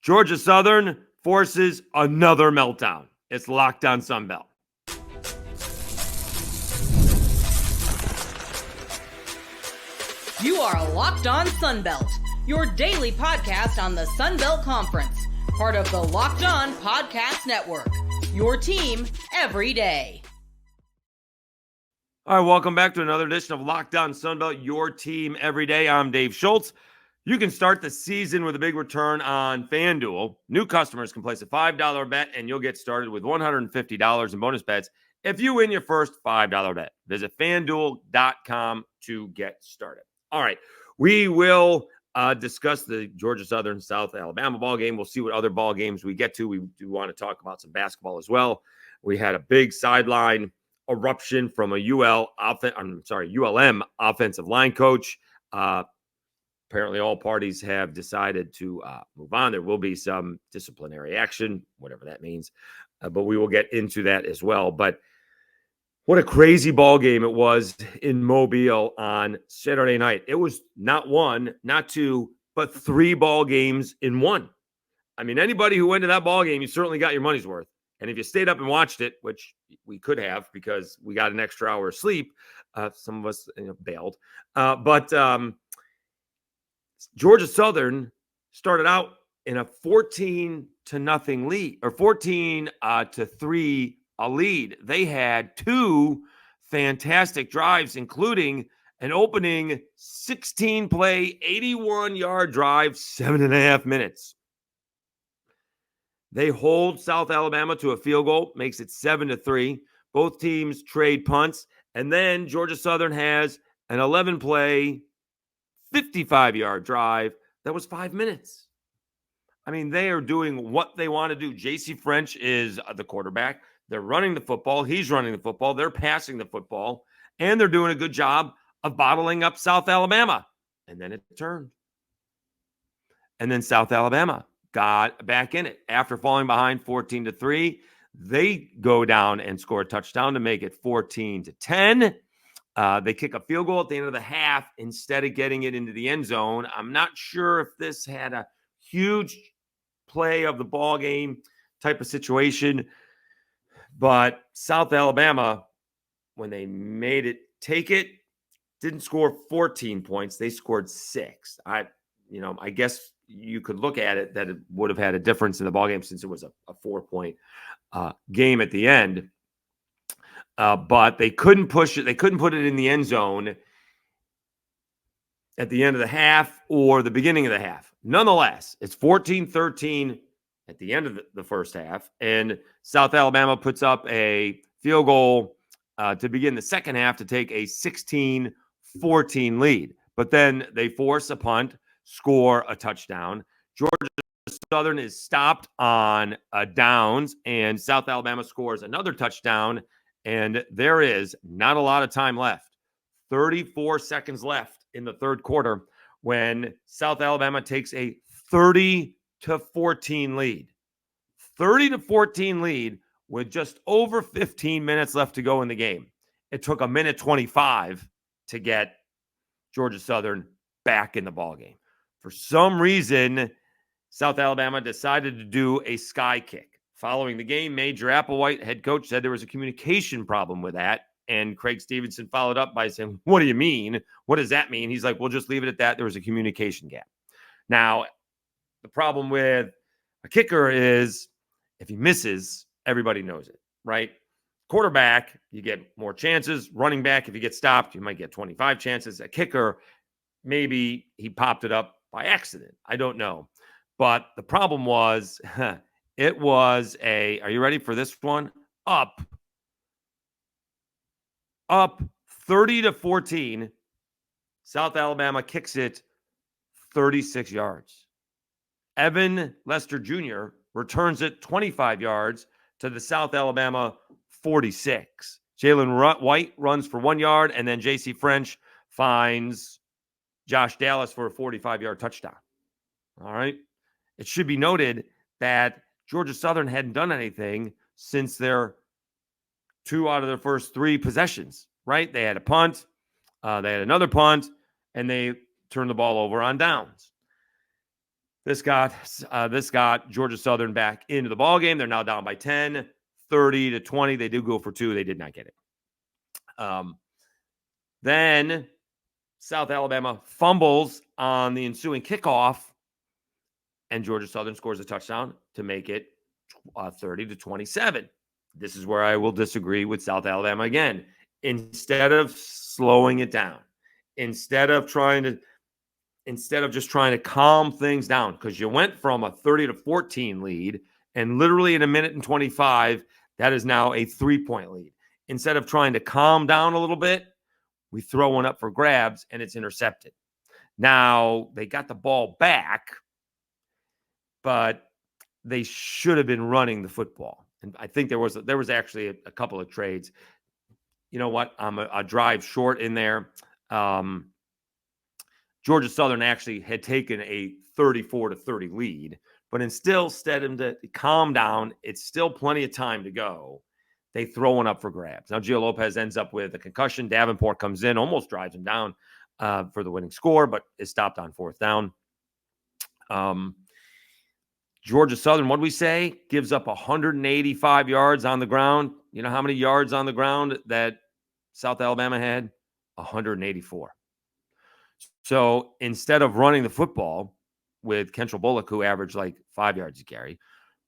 Georgia Southern forces another meltdown. It's Locked On Sunbelt. You are Locked On Sunbelt, your daily podcast on the Sunbelt Conference, part of the Locked On Podcast Network, your team every day. All right, welcome back to another edition of Locked On Sunbelt, your team every day. I'm Dave Schultz. You can start the season with a big return on FanDuel. New customers can place a $5 bet, and you'll get started with $150 in bonus bets if you win your first $5 bet. Visit FanDuel.com to get started. All right, we will discuss the Georgia Southern South Alabama ball game. We'll see what other ball games we get to. We do want to talk about some basketball as well. We had a big sideline eruption from a ULM offensive line coach. Apparently, all parties have decided to move on. There will be some disciplinary action, whatever that means, but we will get into that as well. But what a crazy ball game it was in Mobile on Saturday night. It was not one, not two, but three ball games in one. I mean, anybody who went to that ball game, you certainly got your money's worth. And if you stayed up and watched it, which we could have because we got an extra hour of sleep, some of us bailed. But Georgia Southern started out in a 14-0 lead, or 14-3 lead. They had two fantastic drives, including an opening 16-play, 81-yard drive, 7.5 minutes. They hold South Alabama to a field goal, makes it 7-3. Both teams trade punts, and then Georgia Southern has an 11-play, 55-yard drive that was 5 minutes. I mean, they are doing what they want to do. J.C. French is the quarterback. They're running the football. He's running the football. They're passing the football. And they're doing a good job of bottling up South Alabama. And then it turned. And then South Alabama got back in it. After falling behind 14-3, they go down and score a touchdown to make it 14-10. They kick a field goal at the end of the half instead of getting it into the end zone. I'm not sure if this had a huge play of the ball game type of situation, but South Alabama, when they made it take it, didn't score 14 points. They scored 6. I guess you could look at it that it would have had a difference in the ball game since it was a 4-point game at the end. But they couldn't push it. They couldn't put it in the end zone at the end of the half or the beginning of the half. Nonetheless, it's 14-13 at the end of the first half, and South Alabama puts up a field goal to begin the second half to take a 16-14 lead. But then they force a punt, score a touchdown. Georgia Southern is stopped on downs, and South Alabama scores another touchdown. And there is not a lot of time left. 34 seconds left in the third quarter when South Alabama takes a 30-14 lead. 30-14 lead with just over 15 minutes left to go in the game. It took 1:25 to get Georgia Southern back in the ballgame. For some reason, South Alabama decided to do a sky kick. Following the game, Major Applewhite, head coach, said there was a communication problem with that. And Craig Stevenson followed up by saying, "What do you mean? What does that mean?" He's like, "We'll just leave it at that. There was a communication gap." Now, the problem with a kicker is if he misses, everybody knows it, right? Quarterback, you get more chances. Running back, if you get stopped, you might get 25 chances. A kicker, maybe he popped it up by accident. I don't know. But the problem was, it was are you ready for this one? Up 30-14. South Alabama kicks it 36 yards. Evan Lester Jr. returns it 25 yards to the South Alabama 46. Jalen White runs for 1 yard, and then J.C. French finds Josh Dallas for a 45-yard touchdown. All right. It should be noted that Georgia Southern hadn't done anything since their 2 out of their first 3 possessions, right? They had a punt, they had another punt, and they turned the ball over on downs. This got Georgia Southern back into the ball game. They're now down by 10, 30-20. They do go for 2. They did not get it. Then South Alabama fumbles on the ensuing kickoff, and Georgia Southern scores a touchdown to make it 30-27. This is where I will disagree with South Alabama again. Instead of slowing it down, instead of just trying to calm things down, because you went from a 30-14 lead, and literally in a minute and 25, that is now a 3-point lead. Instead of trying to calm down a little bit, we throw one up for grabs and it's intercepted. Now, they got the ball back, but they should have been running the football. And I think there was actually a couple of trades. You know what? A drive short in there. Georgia Southern actually had taken a 34-30 lead, but instead of to calm down, it's still plenty of time to go. They throw one up for grabs. Now, Gio Lopez ends up with a concussion. Davenport comes in, almost drives him down for the winning score, but is stopped on 4th down. Georgia Southern, what did we say? Gives up 185 yards on the ground. You know how many yards on the ground that South Alabama had? 184. So instead of running the football with Kentrell Bullock, who averaged like 5 yards a carry,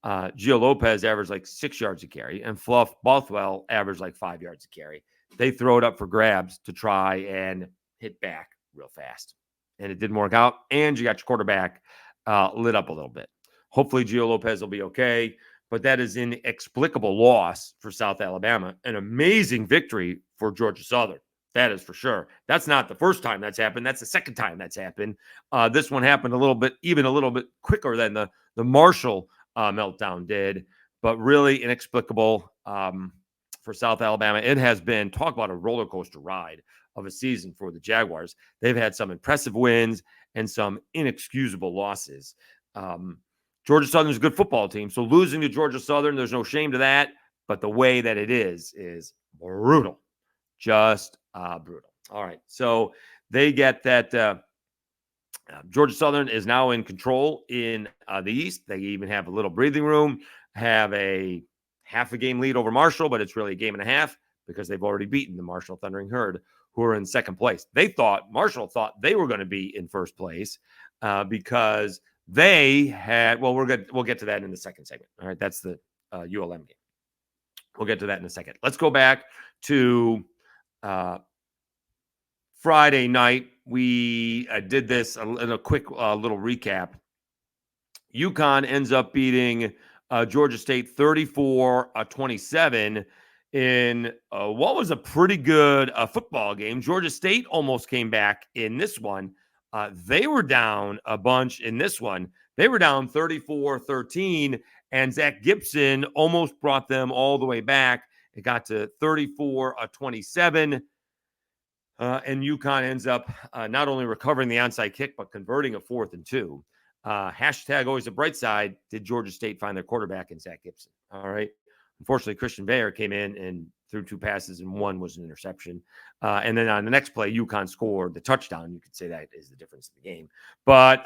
Gio Lopez averaged like 6 yards a carry, and Fluff Bothwell averaged like 5 yards a carry. They throw it up for grabs to try and hit back real fast. And it didn't work out. And you got your quarterback lit up a little bit. Hopefully Gio Lopez will be okay. But that is an inexplicable loss for South Alabama. An amazing victory for Georgia Southern. That is for sure. That's not the first time that's happened. That's the second time that's happened. This one happened a little bit quicker than the Marshall meltdown did, but really inexplicable for South Alabama. It has been, talk about a roller coaster ride of a season for the Jaguars. They've had some impressive wins and some inexcusable losses. Georgia Southern is a good football team, so losing to Georgia Southern, there's no shame to that, but the way that it is brutal. Just brutal. All right, so they get that. Georgia Southern is now in control in the East. They even have a little breathing room, have a half a game lead over Marshall, but it's really a game and a half because they've already beaten the Marshall Thundering Herd, who are in second place. Marshall thought they were going to be in first place because they had, well, we'll get to that in the second segment. All right, that's the ULM game. We'll get to that in a second. Let's go back to Friday night. We did this in a quick little recap. UConn ends up beating Georgia State 34-27 in what was a pretty good football game. Georgia State almost came back in this one. They were down a bunch in this one. They were down 34-13, and Zach Gibson almost brought them all the way back. It got to 34-27. And UConn ends up not only recovering the onside kick, but converting a 4th and 2. Hashtag always a bright side. Did Georgia State find their quarterback in Zach Gibson? All right. Unfortunately, Christian Bayer came in and threw 2 passes, and one was an interception. And then on the next play, UConn scored the touchdown. You could say that is the difference in the game. But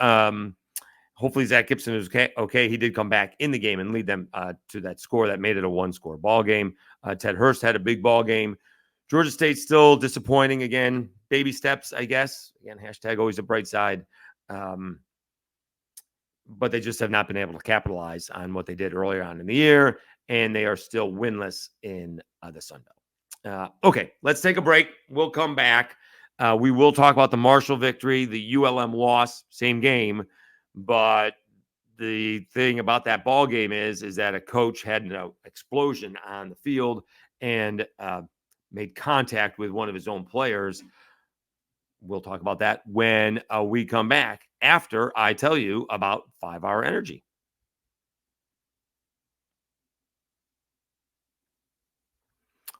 hopefully Zach Gibson is okay. He did come back in the game and lead them to that score that made it a 1-score ball game. Ted Hurst had a big ball game. Georgia State still disappointing again. Baby steps, I guess. Again, hashtag always a bright side. But they just have not been able to capitalize on what they did earlier on in the year, and they are still winless in the Sun Belt. Okay, let's take a break. We'll come back. We will talk about the Marshall victory, the ULM loss, same game. But the thing about that ball game is that a coach had an explosion on the field and made contact with one of his own players. We'll talk about that when we come back after I tell you about 5 Hour Energy.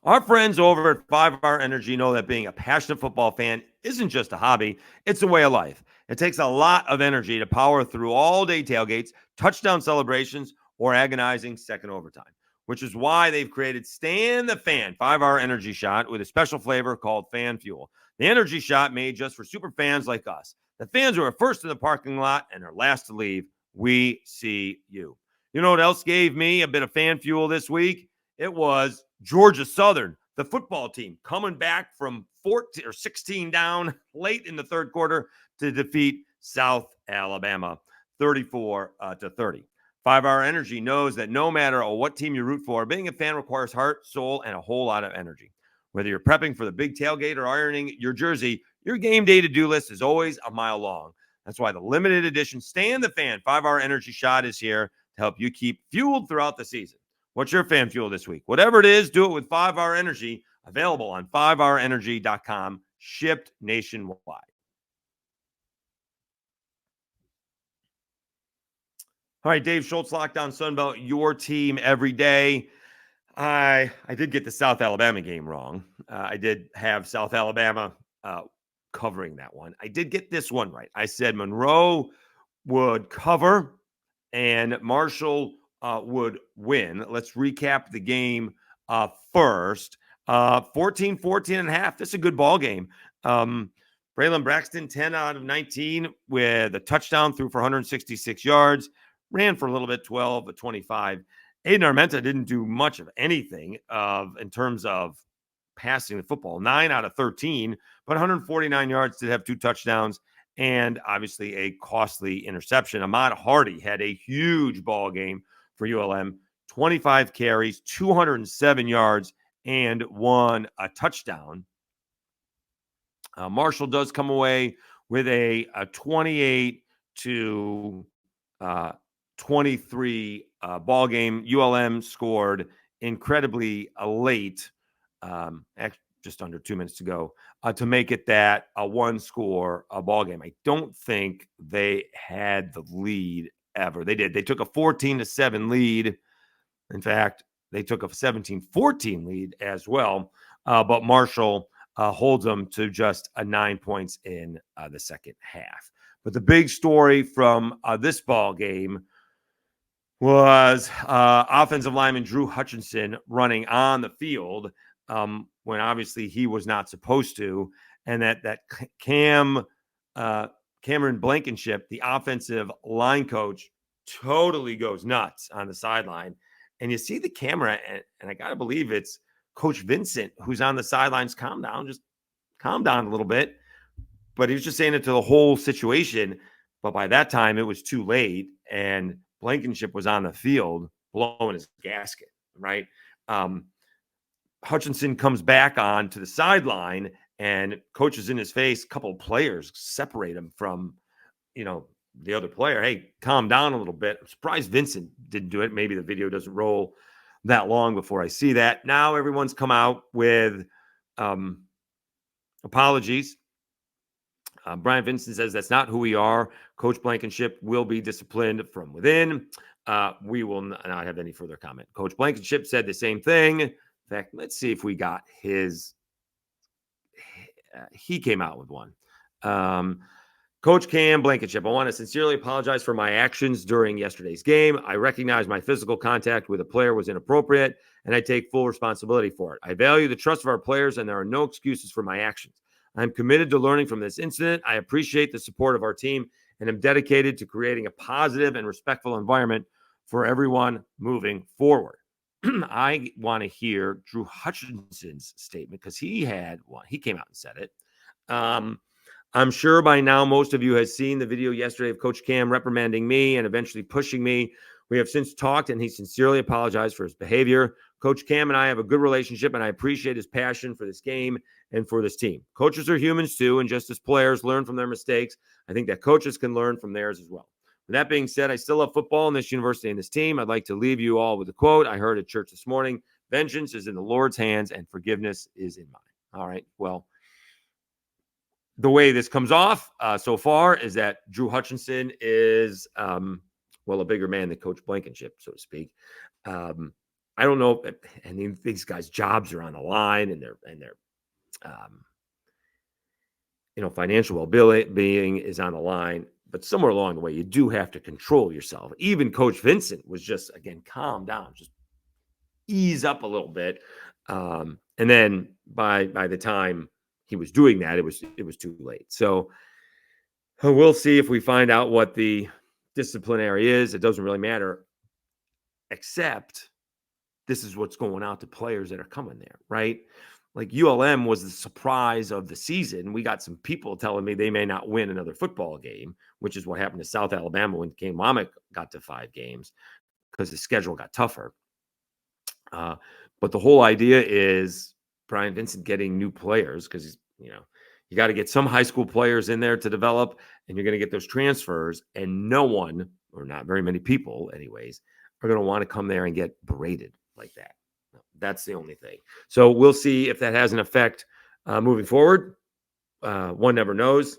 Our friends over at 5 Hour Energy know that being a passionate football fan isn't just a hobby, it's a way of life. It takes a lot of energy to power through all-day tailgates, touchdown celebrations, or agonizing second overtime, which is why they've created Stan the Fan 5 Hour Energy Shot with a special flavor called Fan Fuel. The energy shot made just for super fans like us. The fans who are first in the parking lot and are last to leave we see you. You know what else gave me a bit of fan fuel this week? It was Georgia Southern, the football team, coming back from 14 or 16 down late in the third quarter to defeat South Alabama 34-30. 5-Hour Energy knows that no matter what team you root for, being a fan requires heart, soul, and a whole lot of energy. Whether you're prepping for the big tailgate or ironing your jersey, your game day to-do list is always a mile long. That's why the limited edition Stand the Fan 5-Hour Energy Shot is here to help you keep fueled throughout the season. What's your fan fuel this week? Whatever it is, do it with 5-Hour Energy, available on 5hourenergy.com, shipped nationwide. All right, Dave Schultz, Lockdown Sunbelt, your team every day. I did get the South Alabama game wrong. I did have South Alabama covering that one. I did get this one right. I said Monroe would cover and Marshall would win. Let's recap the game first. 14-14 and a half. This is a good ball game. Braylon Braxton, 10 out of 19 with a touchdown, threw for 166 yards, ran for a little bit, 12 of 25. Aiden Armenta didn't do much of anything in terms of passing the football. 9 out of 13, but 149 yards, did have 2 touchdowns, and obviously a costly interception. Ahmad Hardy had a huge ball game for ULM, 25 carries, 207 yards, and 1 touchdown. Marshall does come away with a 28-23 ball game. ULM scored incredibly late, just under 2 minutes to go, to make it that a 1-score ball game. I don't think they had the lead ever. They did. They took a 14-7 lead. In fact, they took a 17-14 lead as well. But Marshall holds them to just 9 points in the second half. But the big story from this ball game was offensive lineman Drew Hutchinson running on the field when obviously he was not supposed to, and that Cameron Blankenship, the offensive line coach, totally goes nuts on the sideline. And you see the camera, and I got to believe it's Coach Vincent who's on the sidelines. Calm down a little bit. But he was just saying it to the whole situation. But by that time, it was too late, and Blankenship was on the field blowing his gasket, right? Hutchinson comes back on to the sideline, and coach is in his face. A couple of players separate him from, the other player. Hey, calm down a little bit. I'm surprised Vincent didn't do it. Maybe the video doesn't roll that long before I see that. Now everyone's come out with apologies. Brian Vincent says that's not who we are. Coach Blankenship will be disciplined from within. We will not have any further comment. Coach Blankenship said the same thing. In fact, let's see if we got his. He came out with one. Coach Cam Blankenship, I want to sincerely apologize for my actions during yesterday's game. I recognize my physical contact with a player was inappropriate, and I take full responsibility for it. I value the trust of our players, and there are no excuses for my actions. I'm committed to learning from this incident. I appreciate the support of our team, and am dedicated to creating a positive and respectful environment for everyone moving forward. I want to hear Drew Hutchinson's statement because he had one. He came out and said it. I'm sure by now most of you has seen the video yesterday of Coach Cam reprimanding me and eventually pushing me. We have since talked, and he sincerely apologized for his behavior. Coach Cam and I have a good relationship, and I appreciate his passion for this game and for this team. Coaches are humans too, and just as players learn from their mistakes, I think that coaches can learn from theirs as well. With that being said, I still love football in this university and this team. I'd like to leave you all with a quote I heard at church this morning. Vengeance is in the Lord's hands, and forgiveness is in mine. All right, well, the way this comes off so far is that Drew Hutchinson is, a bigger man than Coach Blankenship, so to speak. I don't know. I mean, these guys' jobs are on the line, and their financial well-being is on the line. But somewhere along the way, you do have to control yourself. Even Coach Vincent was just, again, calm down, just ease up a little bit. And then by the time he was doing that, it was too late. So we'll see if we find out what the disciplinary is. It doesn't really matter, except this is what's going out to players that are coming there, right? Like ULM was the surprise of the season. We got some people telling me they may not win another football game, which is what happened to South Alabama when Kane Womack got to 5 games because the schedule got tougher. But the whole idea is Brian Vincent getting new players because he's, you got to get some high school players in there to develop, and you're going to get those transfers, and no one, or not very many people anyways, are going to want to come there and get berated like that. That's the only thing. So we'll see if that has an effect moving forward. One never knows.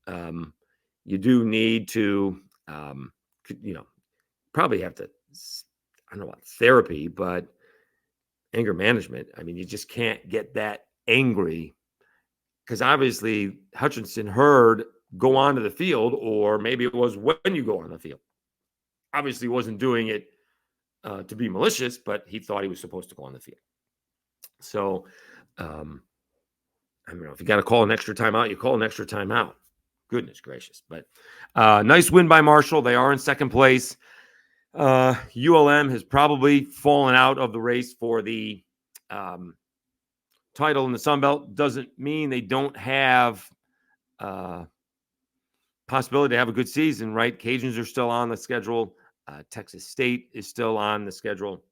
You do need to, probably have to, I don't know about therapy, but anger management. I mean, you just can't get that angry because obviously Hutchinson heard go onto the field, or maybe it was when you go on the field. Obviously wasn't doing it to be malicious, but he thought he was supposed to go on the field. So, I don't know, if you got to call an extra timeout, you call an extra timeout. Goodness gracious. But nice win by Marshall. They are in second place. ULM has probably fallen out of the race for the title in the Sun Belt. Doesn't mean they don't have possibility to have a good season, right? Cajuns are still on the schedule. Texas State is still on the schedule.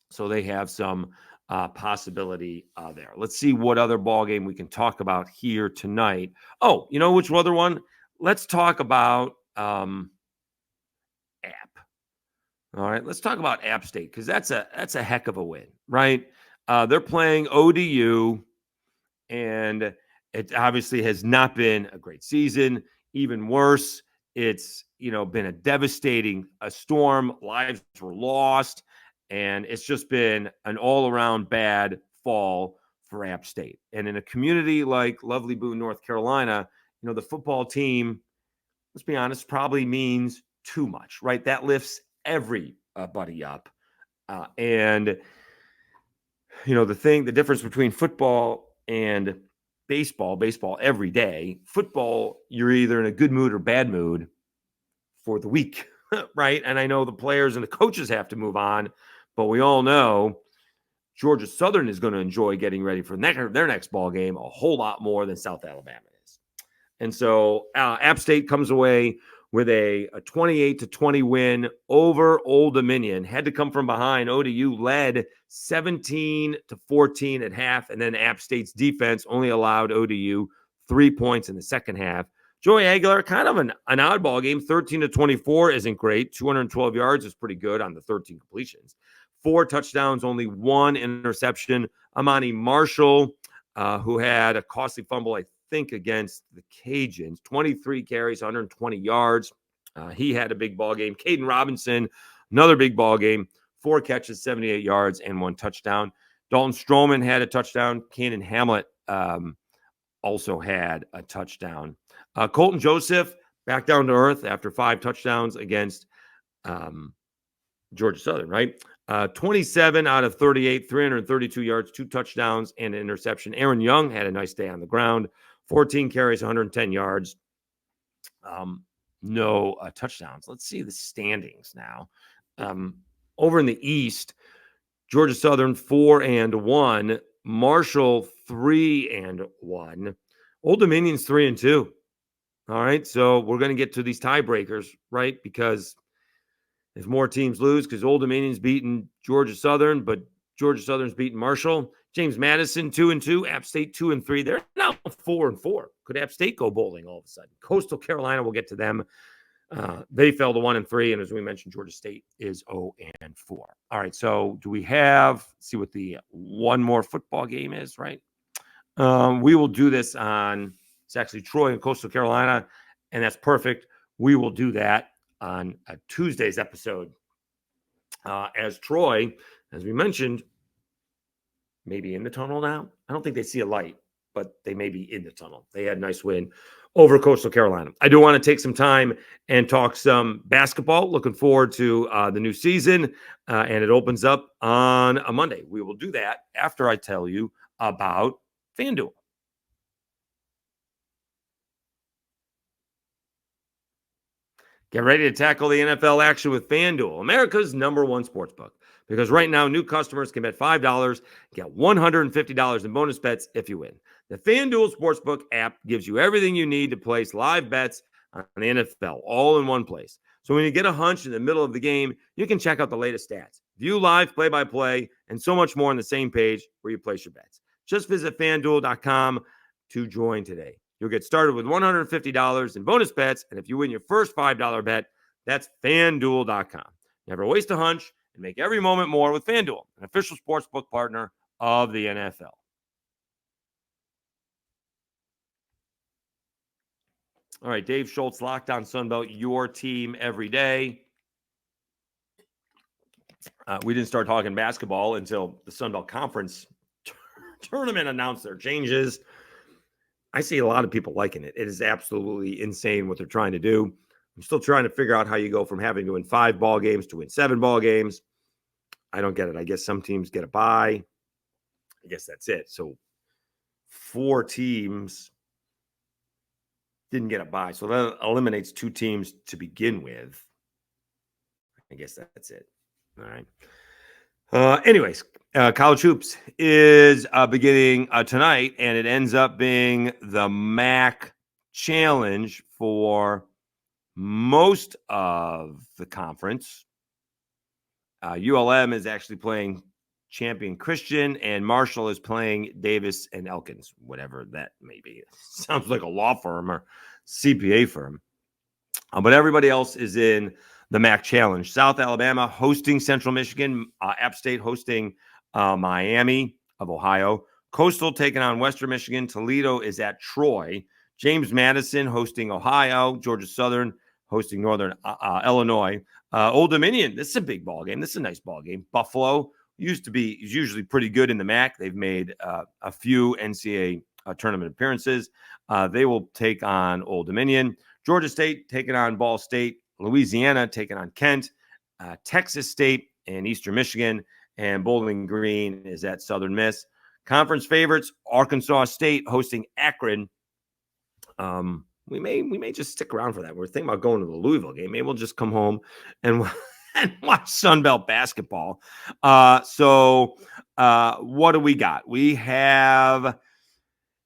So they have some possibility there. Let's see what other ball game we can talk about here tonight. Oh, you know which other one? Let's talk about App. All right, let's talk about App State because that's a heck of a win, right? They're playing ODU, and it obviously has not been a great season. Even worse, it's been a devastating storm. Lives were lost, and it's just been an all-around bad fall for App State. And in a community like Lovely Boone, North Carolina, the football team, let's be honest, probably means too much, right? That lifts everybody up. And the difference between football and baseball every day, football, you're either in a good mood or bad mood for the week, right? And I know the players and the coaches have to move on, but we all know Georgia Southern is going to enjoy getting ready for their next ball game a whole lot more than South Alabama is. And so App State comes away with a 28-20 win over Old Dominion. Had to come from behind. ODU led 17-14 at half, and then App State's defense only allowed ODU 3 points in the second half. Joey Aguilar, kind of an oddball game. 13-24 isn't great. 212 yards is pretty good on the 13 completions. 4 touchdowns, only 1 interception. Amani Marshall, who had a costly fumble, I think, against the Cajuns. 23 carries, 120 yards. He had a big ball game. Caden Robinson, another big ball game. 4 catches, 78 yards, and 1 touchdown. Dalton Stroman had a touchdown. Kanan Hamlet also had a touchdown. Colton Joseph back down to earth after 5 touchdowns against Georgia Southern, right? 27 out of 38, 332 yards, 2 touchdowns, and an interception. Aaron Young had a nice day on the ground. 14 carries, 110 yards. No touchdowns. Let's see the standings now. Over in the East, Georgia Southern 4-1, Marshall 3-1, Old Dominion's 3-2. All right, so we're going to get to these tiebreakers, right? Because if more teams lose, because Old Dominion's beaten Georgia Southern, but Georgia Southern's beaten Marshall. James Madison 2-2, App State 2-3. They're now 4-4. Could App State go bowling all of a sudden? Coastal Carolina, we'll get to them. They fell to 1-3, and as we mentioned, Georgia State is 0-4. All right, so do we have? See what the one more football game is, right? We will do this on. It's actually Troy and Coastal Carolina, and that's perfect. We will do that on Tuesday's episode. As Troy, as we mentioned, maybe in the tunnel now. I don't think they see a light, but they may be in the tunnel. They had a nice win over Coastal Carolina. I do want to take some time and talk some basketball. Looking forward to the new season, and it opens up on a Monday. We will do that after I tell you about FanDuel. Get ready to tackle the NFL action with FanDuel, America's #1 sportsbook. Because right now, new customers can bet $5, get $150 in bonus bets if you win. The FanDuel Sportsbook app gives you everything you need to place live bets on the NFL, all in one place. So when you get a hunch in the middle of the game, you can check out the latest stats, view live play-by-play, and so much more on the same page where you place your bets. Just visit FanDuel.com to join today. You'll get started with $150 in bonus bets, and if you win your first $5 bet, that's FanDuel.com. Never waste a hunch and make every moment more with FanDuel, an official sportsbook partner of the NFL. All right, Dave Schultz, Locked On Sunbelt, your team every day. We didn't start talking basketball until the Sunbelt Conference tournament announced their changes. I see a lot of people liking it. It is absolutely insane what they're trying to do. I'm still trying to figure out how you go from having to win 5 ball games to win 7 ball games. I don't get it. I guess some teams get a bye. I guess that's it. So 4 teams didn't get a bye. So that eliminates 2 teams to begin with. I guess that's it. All right. Anyways, college hoops is beginning tonight, and it ends up being the MAC challenge for most of the conference. ULM is actually playing Champion Christian, and Marshall is playing Davis and Elkins, whatever that may be. Sounds like a law firm or CPA firm. But everybody else is in the MAC Challenge. South Alabama hosting Central Michigan. App State hosting Miami of Ohio. Coastal taking on Western Michigan. Toledo is at Troy. James Madison hosting Ohio. Georgia Southern hosting Northern Illinois. Old Dominion, this is a big ball game. This is a nice ball game. Buffalo is usually pretty good in the MAC. They've made a few NCAA tournament appearances. They will take on Old Dominion. Georgia State taking on Ball State. Louisiana taking on Kent. Texas State and Eastern Michigan. And Bowling Green is at Southern Miss. Conference favorites, Arkansas State hosting Akron. We may just stick around for that. We're thinking about going to the Louisville game. Maybe we'll just come home and watch Sunbelt basketball. So what do we got? We have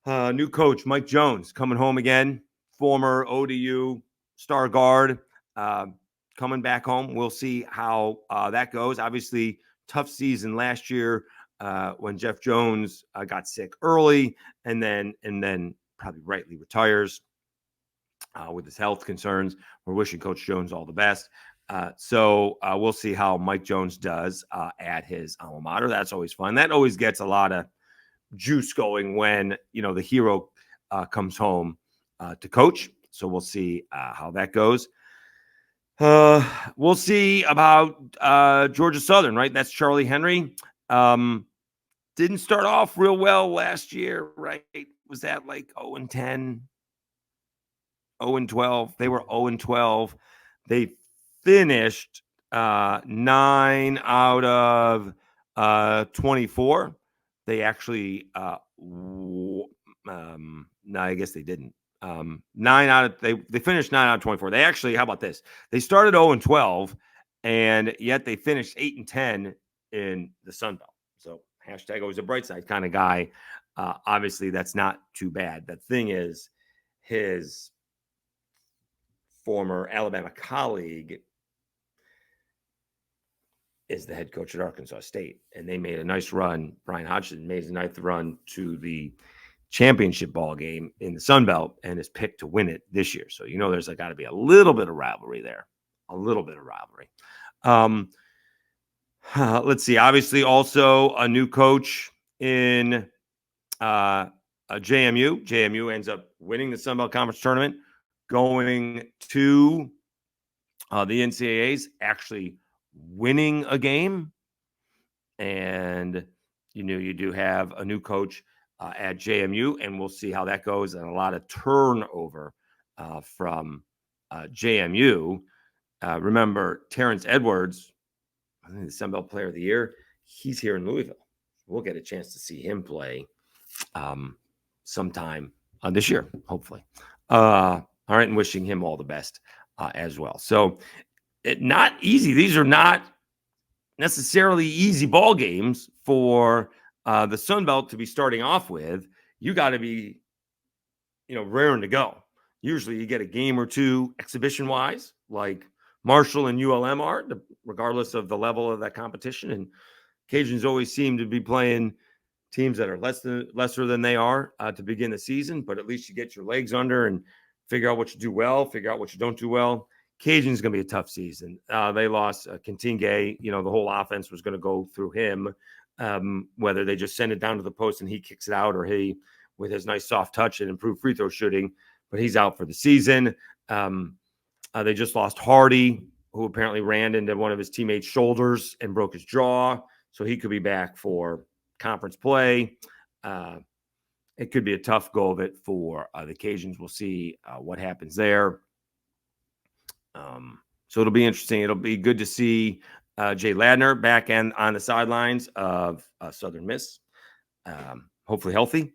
new coach Mike Jones coming home again, former ODU star guard, coming back home. We'll see how that goes. Obviously, tough season last year when Jeff Jones got sick early, and then probably rightly retires with his health concerns. We're wishing Coach Jones all the best. So we'll see how Mike Jones does at his alma mater. That's always fun. That always gets a lot of juice going when, the hero comes home to coach. So we'll see how that goes. We'll see about Georgia Southern, right? That's Charlie Henry. Didn't start off real well last year, right? Was that like 0-10, 0-12? They were 0-12. They finished 9 out of 24. They actually, no, I guess they didn't. They finished 9 out of 24. They actually, how about this? They started 0-12, and yet they finished 8-10 in the Sun Belt. So hashtag always a bright side kind of guy. Obviously, that's not too bad. The thing is, his former Alabama colleague is the head coach at Arkansas State, and they made a nice run. Brian Hodgson made a nice run to the championship ball game in the Sun Belt and is picked to win it this year. So, there's got to be a little bit of rivalry there, Let's see. Obviously, also a new coach in JMU. JMU ends up winning the Sun Belt Conference tournament, going to the NCAAs, actually winning a game. And, you do have a new coach at JMU, and we'll see how that goes. And a lot of turnover from JMU. Remember, Terrence Edwards, I think the Sun Belt Player of the Year, he's here in Louisville. We'll get a chance to see him play sometime this year, hopefully. All right, and wishing him all the best as well. So not easy. These are not necessarily easy ball games for the Sun Belt to be starting off with. You got to be, raring to go. Usually you get a game or two exhibition wise, like Marshall and ULM are, regardless of the level of that competition. And Cajuns always seem to be playing teams that are lesser than they are to begin the season, but at least you get your legs under and figure out what you do well, figure out what you don't do well. Cajun's going to be a tough season. They lost Cantingay. The whole offense was going to go through him, whether they just send it down to the post and he kicks it out, or he, with his nice soft touch and improved free throw shooting, but he's out for the season. They just lost Hardy, who apparently ran into one of his teammates' shoulders and broke his jaw, so he could be back for conference play. It could be a tough go of it for the Cajuns. We'll see what happens there. So it'll be interesting. It'll be good to see Jay Ladner back on the sidelines of Southern Miss, hopefully healthy.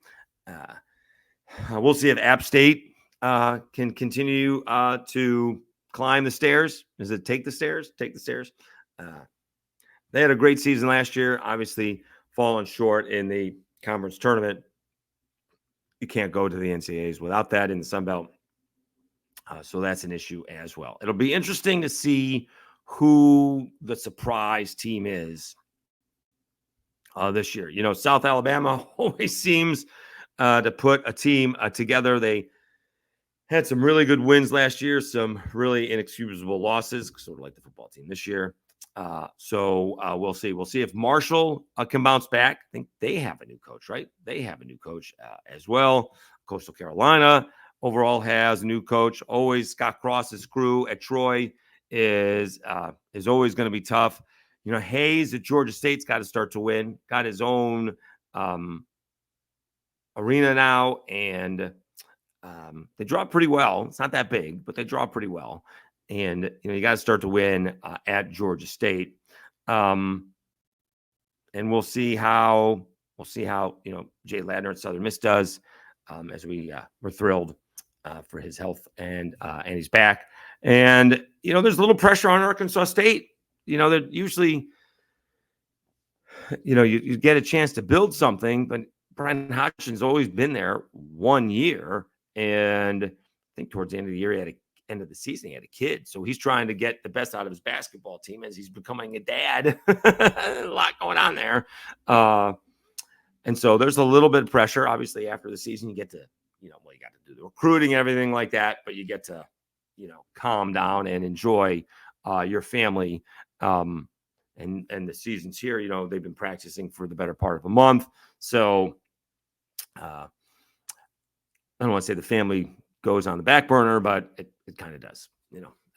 We'll see if App State can continue to climb the stairs. Is it take the stairs? Take the stairs. They had a great season last year, obviously falling short in the conference tournament. You can't go to the NCAAs without that in the Sun Belt. So that's an issue as well. It'll be interesting to see who the surprise team is this year. South Alabama always seems to put a team together. They had some really good wins last year, some really inexcusable losses, sort of like the football team this year. So we'll see. We'll see if Marshall can bounce back. I think they have a new coach, right? They have a new coach as well. Coastal Carolina overall has a new coach. Always Scott Cross's crew at Troy is always going to be tough. Hayes at Georgia State's got to start to win. Got his own arena now, and they draw pretty well. It's not that big, but they draw pretty well. And you got to start to win at Georgia State, and we'll see how Jay Ladner at Southern Miss does. As we're thrilled for his health and he's back. And there's a little pressure on Arkansas State. That usually, you get a chance to build something, but Brian Hodgson's always been there 1 year, and I think towards the end of the year, end of the season, he had a kid. So he's trying to get the best out of his basketball team as he's becoming a dad. A lot going on there. And so there's a little bit of pressure. Obviously, after the season, you get to, you got to do the recruiting and everything like that, but you get to, calm down and enjoy your family. And the season's here, they've been practicing for the better part of a month. So I don't want to say the family goes on the back burner, but it kind of does,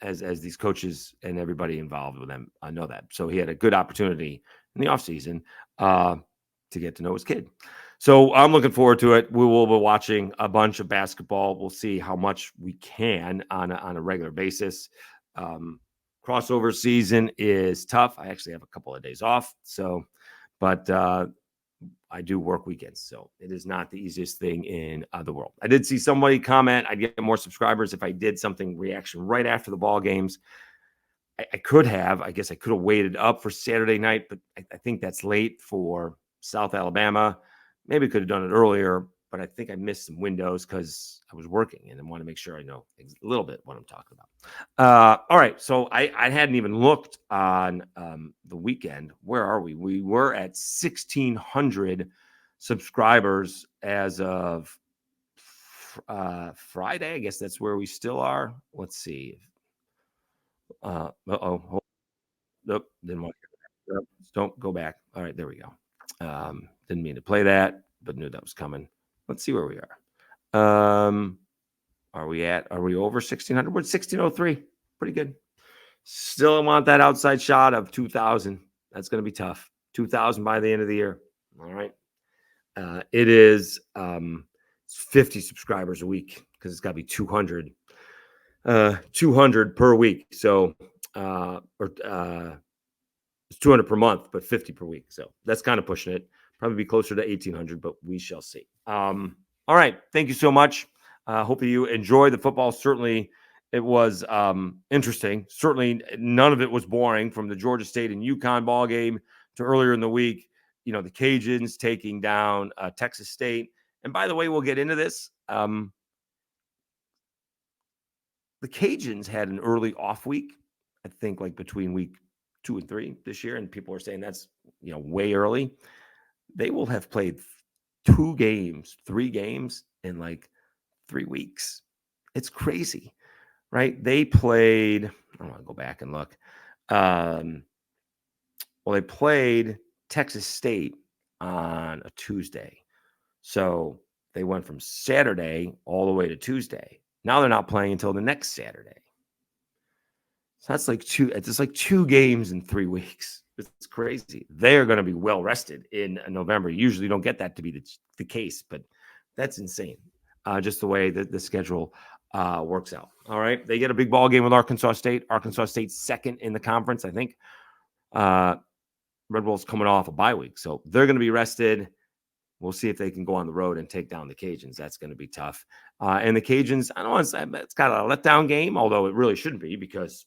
as these coaches and everybody involved with them know that. So he had a good opportunity in the offseason to get to know his kid. So I'm looking forward to it. We will be watching a bunch of basketball. We'll see how much we can on a regular basis. Crossover season is tough. I actually have a couple of days off. But I do work weekends, so it is not the easiest thing in the world. I did see somebody comment I'd get more subscribers if I did something reaction right after the ball games. I could have waited up for Saturday night, but I think that's late for South Alabama. Maybe could have done it earlier, but I think I missed some windows because I was working and I want to make sure I know a little bit what I'm talking about. All right, so I hadn't even looked on the weekend. Where are we? We were at 1,600 subscribers as of Friday. I guess that's where we still are. Let's see. Nope, didn't want to. Don't go back. All right, there we go. Didn't mean to play that, but knew that was coming. Let's see where we are. Are we over 1,600? We're at 1,603. Pretty good. Still want that outside shot of 2,000. That's going to be tough. 2,000 by the end of the year. All right. It is 50 subscribers a week because it's got to be 200. 200 per week. So, it's 200 per month, but 50 per week. So that's kind of pushing it. Probably be closer to 1,800, but we shall see. All right. Thank you so much. Hope you enjoy the football. Certainly It was interesting. Certainly none of it was boring, from the Georgia State and UConn ball game to earlier in the week, the Cajuns taking down Texas State. And by the way, we'll get into this. The Cajuns had an early off week, I think, like between week 2 and 3 this year. And people are saying that's, way early. They will have played 3 games in like 3 weeks. It's crazy, right? They played, I want to go back and look. They played Texas State on a Tuesday. So they went from Saturday all the way to Tuesday. Now they're not playing until the next Saturday. So that's like 2 games in 3 weeks. It's crazy. They're going to be well rested in November. You usually don't get that to be the case, but that's insane. Just the way that the schedule works out. All right. They get a big ball game with Arkansas State. Arkansas State's second in the conference, I think. Red Bull's coming off a bye week, so they're going to be rested. We'll see if they can go on the road and take down the Cajuns. That's going to be tough. And the Cajuns, I don't want to say it's kind of a letdown game, although it really shouldn't be, because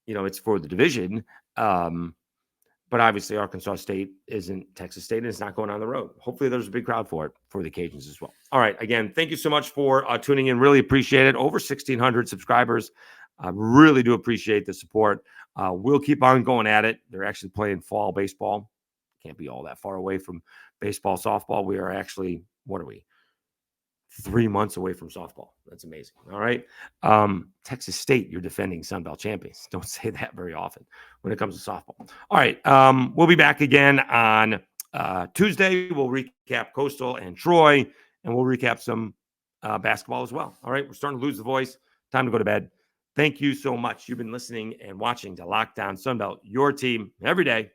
it's for the division. But obviously Arkansas State isn't Texas State, and it's not going on the road. Hopefully there's a big crowd for it for the Cajuns as well. All right. Again, thank you so much for tuning in. Really appreciate it. Over 1,600 subscribers. I really do appreciate the support. We'll keep on going at it. They're actually playing fall baseball. Can't be all that far away from baseball, softball. We are actually, 3 months away from softball. That's amazing. All right. Texas State, you're defending Sun Belt champions. Don't say that very often when it comes to softball. All right. We'll be back again on Tuesday. We'll recap Coastal and Troy, and we'll recap some basketball as well. All right. We're starting to lose the voice. Time to go to bed. Thank you so much. You've been listening and watching to Locked On Sun Belt, your team every day.